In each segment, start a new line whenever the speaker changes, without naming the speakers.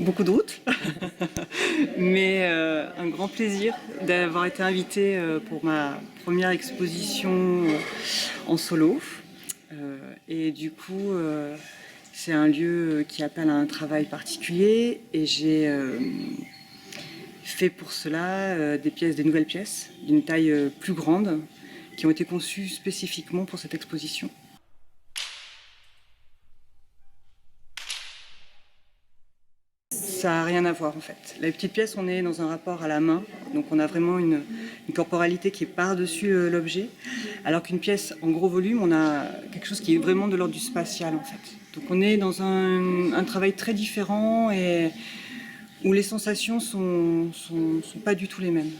beaucoup de routes, mais un grand plaisir d'avoir été invitée pour ma première exposition en solo. Et du coup, c'est un lieu qui appelle à un travail particulier et j'ai fait pour cela des nouvelles pièces d'une taille plus grande qui ont été conçues spécifiquement pour cette exposition. Ça n'a rien à voir en fait. La petite pièce, on est dans un rapport à la main, donc on a vraiment une corporalité qui est par-dessus l'objet, alors qu'une pièce en gros volume, on a quelque chose qui est vraiment de l'ordre du spatial en fait. Donc on est dans un travail très différent et où les sensations sont pas du tout les mêmes.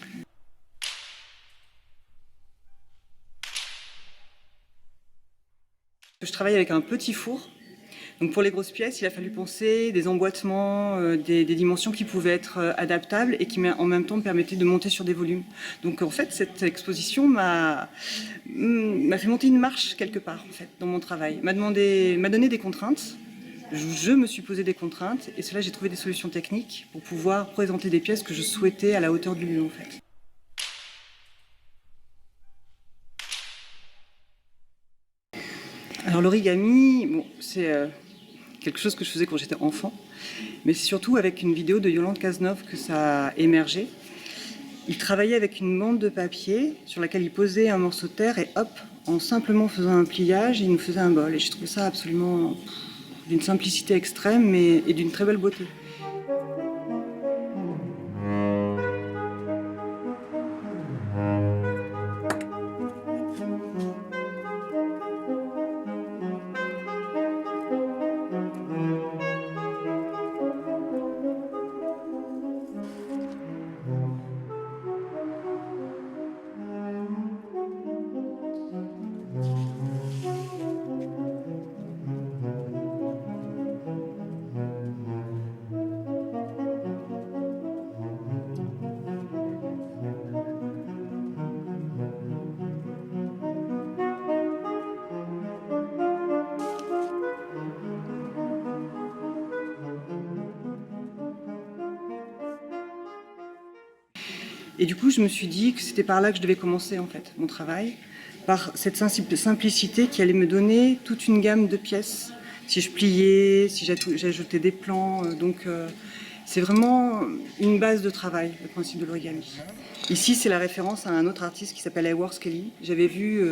Je travaille avec un petit four. Donc pour les grosses pièces, il a fallu penser des emboîtements, des dimensions qui pouvaient être adaptables et qui en même temps me permettaient de monter sur des volumes. Donc en fait, cette exposition m'a fait monter une marche quelque part en fait, dans mon travail. M'a donné des contraintes. Je me suis posé des contraintes et cela j'ai trouvé des solutions techniques pour pouvoir présenter des pièces que je souhaitais à la hauteur du lieu en fait. Alors l'origami, bon, c'est quelque chose que je faisais quand j'étais enfant, mais c'est surtout avec une vidéo de Yolande Cazeneuve que ça a émergé. Il travaillait avec une bande de papier sur laquelle il posait un morceau de terre et hop, en simplement faisant un pliage, il nous faisait un bol. Et je trouve ça absolument d'une simplicité extrême et d'une très belle beauté. Et du coup, je me suis dit que c'était par là que je devais commencer en fait, mon travail, par cette simplicité qui allait me donner toute une gamme de pièces. Si je pliais, si j'ajoutais des plans, c'est vraiment une base de travail, le principe de l'origami. Ici, c'est la référence à un autre artiste qui s'appelle Eworth Kelly. J'avais vu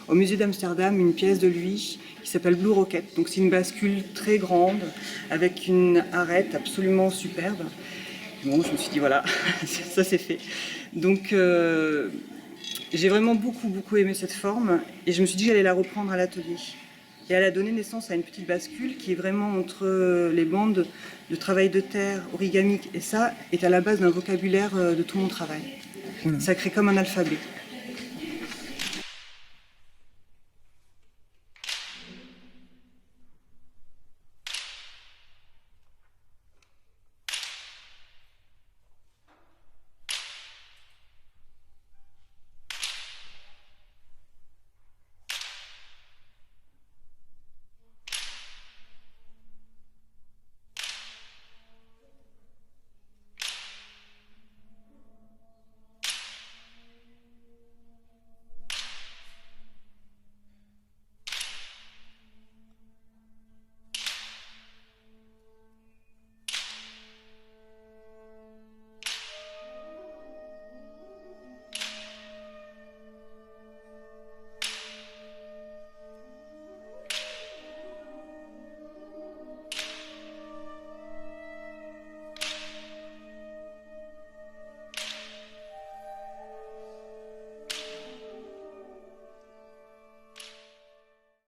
au musée d'Amsterdam une pièce de lui qui s'appelle Blue Rocket. Donc c'est une bascule très grande avec une arête absolument superbe. Bon, je me suis dit voilà, ça c'est fait. Donc j'ai vraiment beaucoup aimé cette forme et je me suis dit que j'allais la reprendre à l'atelier. Et elle a donné naissance à une petite bascule qui est vraiment entre les bandes de travail de terre origamique et ça est à la base d'un vocabulaire de tout mon travail. Ça crée comme un alphabet.